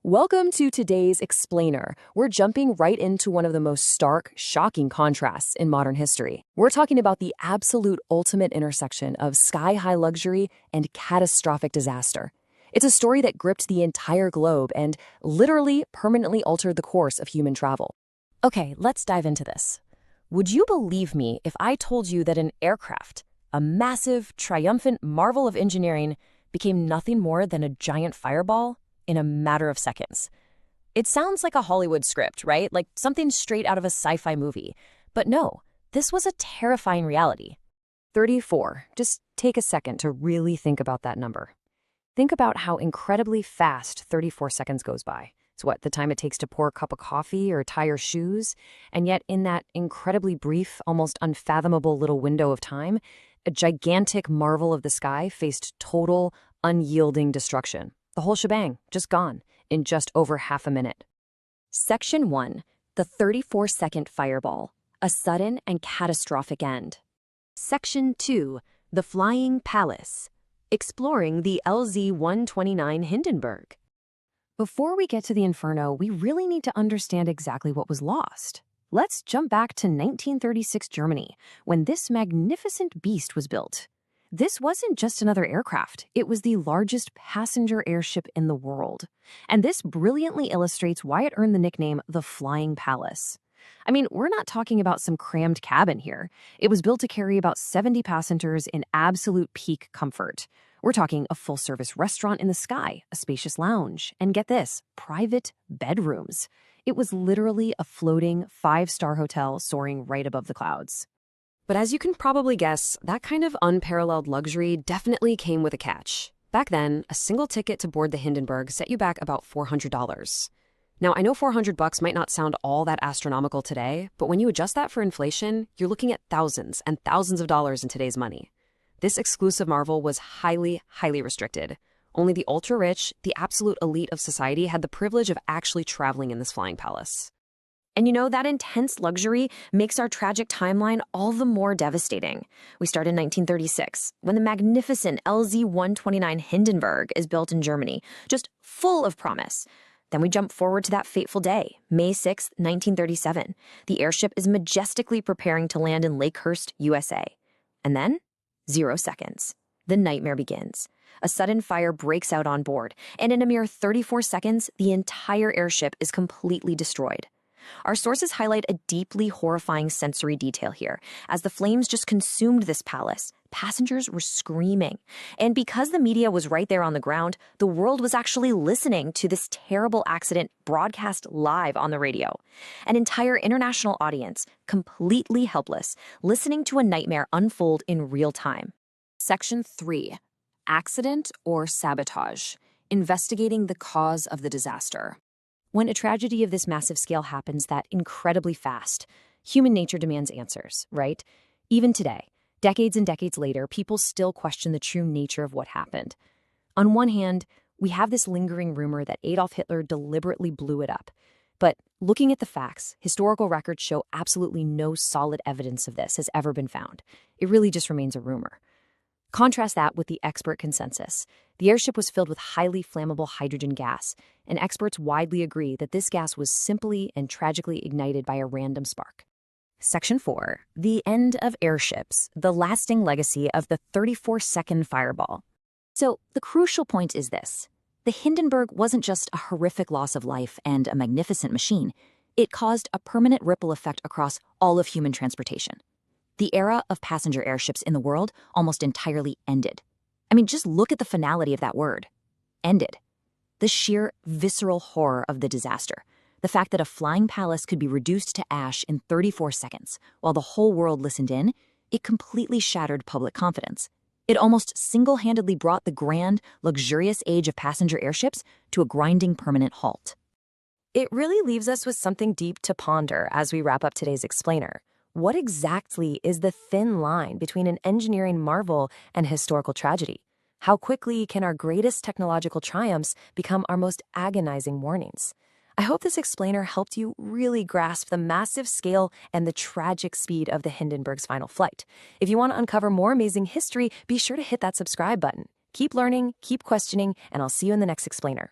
Welcome to today's Explainer. We're jumping right into one of the most stark, shocking contrasts in modern history. We're talking about the absolute ultimate intersection of sky-high luxury and catastrophic disaster. It's a story that gripped the entire globe and literally permanently altered the course of human travel. Okay, let's dive into this. Would you believe me if I told you that an aircraft, a massive, triumphant marvel of engineering, became nothing more than a giant fireball in a matter of seconds? It sounds like a Hollywood script, right? Like something straight out of a sci-fi movie. But no, this was a terrifying reality. 34. Just take a second to really think about that number. Think about how incredibly fast 34 seconds goes by. It's the time it takes to pour a cup of coffee or tie your shoes. And yet in that incredibly brief, almost unfathomable little window of time, a gigantic marvel of the sky faced total, unyielding destruction. The whole shebang, just gone, in just over half a minute. Section 1. The 34-second fireball. A sudden and catastrophic end. Section 2. The Flying Palace. Exploring the LZ-129 Hindenburg. Before we get to the inferno, we really need to understand exactly what was lost. Let's jump back to 1936 Germany, when this magnificent beast was built. This wasn't just another aircraft. It was the largest passenger airship in the world. And this brilliantly illustrates why it earned the nickname the Flying Palace. I mean, we're not talking about some crammed cabin here. It was built to carry about 70 passengers in absolute peak comfort. We're talking a full-service restaurant in the sky, a spacious lounge, and get this, private bedrooms. It was literally a floating 5-star hotel soaring right above the clouds. But as you can probably guess, that kind of unparalleled luxury definitely came with a catch. Back then, a single ticket to board the Hindenburg set you back about $400. Now, I know $400 might not sound all that astronomical today, but when you adjust that for inflation, you're looking at thousands and thousands of dollars in today's money. This exclusive marvel was highly, highly restricted. Only the ultra-rich, the absolute elite of society, had the privilege of actually traveling in this flying palace. And you know, that intense luxury makes our tragic timeline all the more devastating. We start in 1936, when the magnificent LZ-129 Hindenburg is built in Germany, just full of promise. Then we jump forward to that fateful day, May 6, 1937. The airship is majestically preparing to land in Lakehurst, USA. And then, 0 seconds. The nightmare begins. A sudden fire breaks out on board, and in a mere 34 seconds, the entire airship is completely destroyed. Our sources highlight a deeply horrifying sensory detail here. As the flames just consumed this palace, passengers were screaming. And because the media was right there on the ground, the world was actually listening to this terrible accident broadcast live on the radio. An entire international audience, completely helpless, listening to a nightmare unfold in real time. Section 3. Accident or sabotage. Investigating the cause of the disaster. When a tragedy of this massive scale happens that incredibly fast, human nature demands answers, right? Even today, decades and decades later, people still question the true nature of what happened. On one hand, we have this lingering rumor that Adolf Hitler deliberately blew it up. But looking at the facts, historical records show absolutely no solid evidence of this has ever been found. It really just remains a rumor. Contrast that with the expert consensus. The airship was filled with highly flammable hydrogen gas, and experts widely agree that this gas was simply and tragically ignited by a random spark. Section 4. The end of airships, the lasting legacy of the 34-second fireball. So, the crucial point is this. The Hindenburg wasn't just a horrific loss of life and a magnificent machine. It caused a permanent ripple effect across all of human transportation. The era of passenger airships in the world almost entirely ended. I mean, just look at the finality of that word. Ended. The sheer visceral horror of the disaster. The fact that a flying palace could be reduced to ash in 34 seconds while the whole world listened in, it completely shattered public confidence. It almost single-handedly brought the grand, luxurious age of passenger airships to a grinding permanent halt. It really leaves us with something deep to ponder as we wrap up today's explainer. What exactly is the thin line between an engineering marvel and historical tragedy? How quickly can our greatest technological triumphs become our most agonizing warnings? I hope this explainer helped you really grasp the massive scale and the tragic speed of the Hindenburg's final flight. If you want to uncover more amazing history, be sure to hit that subscribe button. Keep learning, keep questioning, and I'll see you in the next explainer.